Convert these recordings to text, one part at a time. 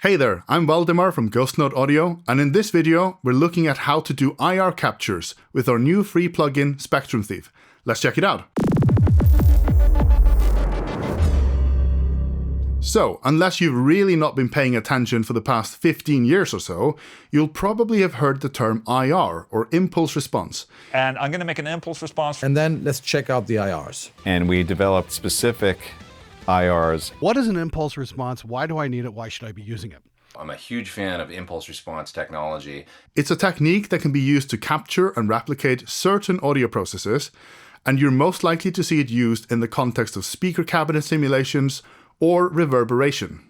Hey there, I'm Valdemar from GhostNote Audio, and in this video we're looking at how to do IR captures with our new free plugin Spectrum Thief. Let's check it out. So, unless you've really not been paying attention for the past 15 years or so, you'll probably have heard the term IR, or impulse response. And I'm going to make an impulse response. And then let's check out the IRs. And we developed specific IRs. What is an impulse response? Why do I need it? Why should I be using it? I'm a huge fan of impulse response technology. It's a technique that can be used to capture and replicate certain audio processes, and you're most likely to see it used in the context of speaker cabinet simulations or reverberation.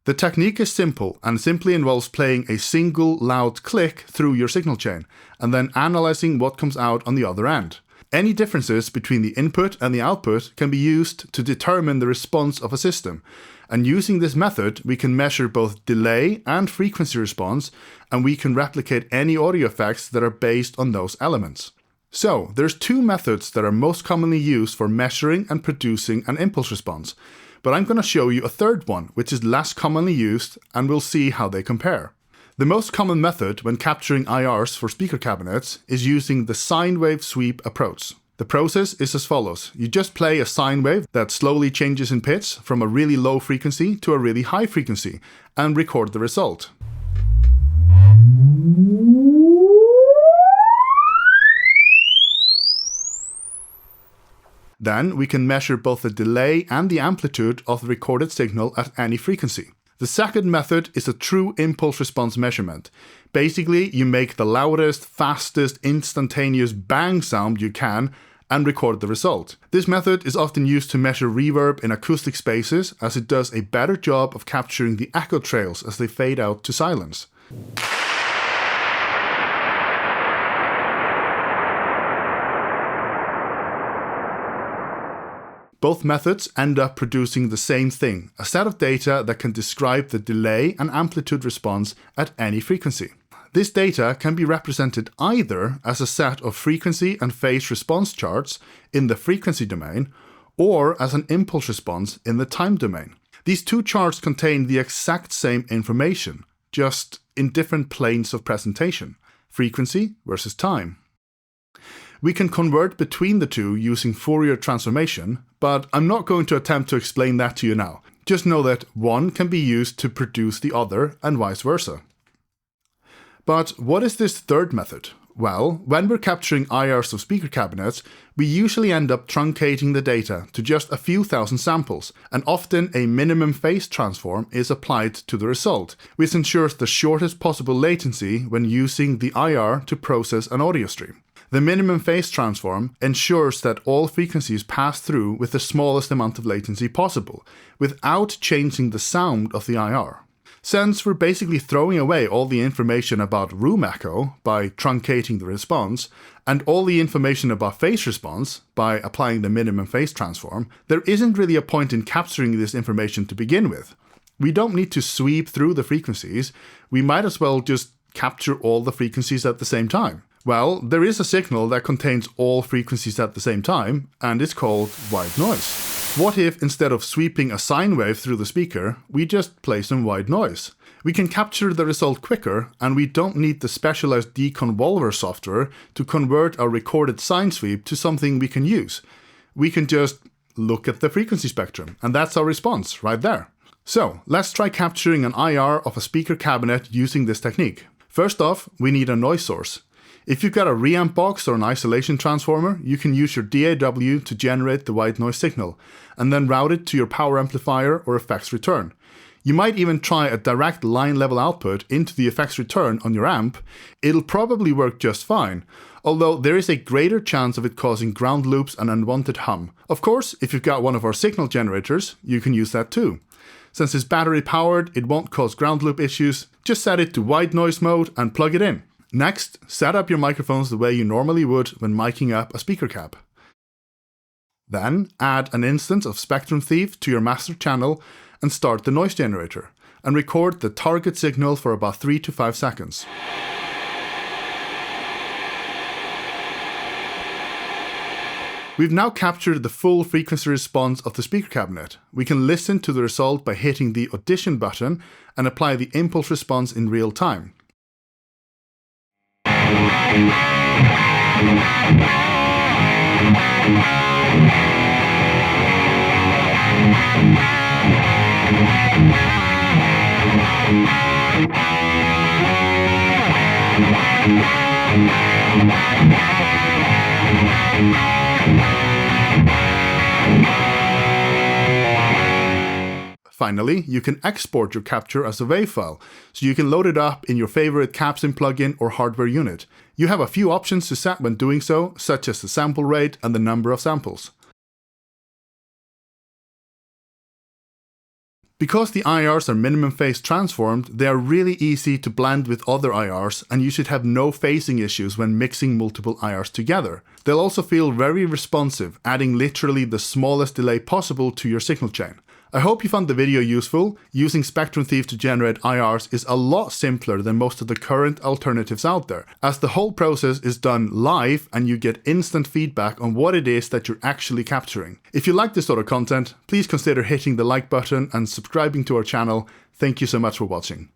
The technique is simple and simply involves playing a single loud click through your signal chain, and then analyzing what comes out on the other end. Any differences between the input and the output can be used to determine the response of a system, and using this method we can measure both delay and frequency response, and we can replicate any audio effects that are based on those elements. So, there's two methods that are most commonly used for measuring and producing an impulse response, but I'm going to show you a third one which is less commonly used, and we'll see how they compare. The most common method when capturing IRs for speaker cabinets is using the sine wave sweep approach. The process is as follows. You just play a sine wave that slowly changes in pitch from a really low frequency to a really high frequency and record the result. Then we can measure both the delay and the amplitude of the recorded signal at any frequency. The second method is a true impulse response measurement. Basically, you make the loudest, fastest, instantaneous bang sound you can and record the result. This method is often used to measure reverb in acoustic spaces, as it does a better job of capturing the echo trails as they fade out to silence. Both methods end up producing the same thing, a set of data that can describe the delay and amplitude response at any frequency. This data can be represented either as a set of frequency and phase response charts in the frequency domain, or as an impulse response in the time domain. These two charts contain the exact same information, just in different planes of presentation, frequency versus time. We can convert between the two using Fourier transformation, but I'm not going to attempt to explain that to you now. Just know that one can be used to produce the other and vice versa. But what is this third method? Well, when we're capturing IRs of speaker cabinets, we usually end up truncating the data to just a few thousand samples, and often a minimum phase transform is applied to the result, which ensures the shortest possible latency when using the IR to process an audio stream. The minimum phase transform ensures that all frequencies pass through with the smallest amount of latency possible, without changing the sound of the IR. Since we're basically throwing away all the information about room echo by truncating the response, and all the information about phase response by applying the minimum phase transform, there isn't really a point in capturing this information to begin with. We don't need to sweep through the frequencies, we might as well just capture all the frequencies at the same time. Well, there is a signal that contains all frequencies at the same time, and it's called white noise. What if, instead of sweeping a sine wave through the speaker, we just play some white noise? We can capture the result quicker, and we don't need the specialized deconvolver software to convert our recorded sine sweep to something we can use. We can just look at the frequency spectrum, and that's our response right there. So, let's try capturing an IR of a speaker cabinet using this technique. First off, we need a noise source. If you've got a reamp box or an isolation transformer, you can use your DAW to generate the white noise signal, and then route it to your power amplifier or effects return. You might even try a direct line level output into the effects return on your amp. It'll probably work just fine, although there is a greater chance of it causing ground loops and unwanted hum. Of course, if you've got one of our signal generators, you can use that too. Since it's battery powered, it won't cause ground loop issues. Just set it to white noise mode and plug it in. Next, set up your microphones the way you normally would when miking up a speaker cab. Then, add an instance of Spectrum Thief to your master channel and start the noise generator, and record the target signal for about 3 to 5 seconds. We've now captured the full frequency response of the speaker cabinet. We can listen to the result by hitting the audition button and apply the impulse response in real time. Finally, you can export your capture as a WAV file, so you can load it up in your favorite Capsim plugin or hardware unit. You have a few options to set when doing so, such as the sample rate and the number of samples. Because the IRs are minimum phase transformed, they are really easy to blend with other IRs, and you should have no phasing issues when mixing multiple IRs together. They'll also feel very responsive, adding literally the smallest delay possible to your signal chain. I hope you found the video useful. Using Spectrum Thief to generate IRs is a lot simpler than most of the current alternatives out there, as the whole process is done live and you get instant feedback on what it is that you're actually capturing. If you like this sort of content, please consider hitting the like button and subscribing to our channel. Thank you so much for watching.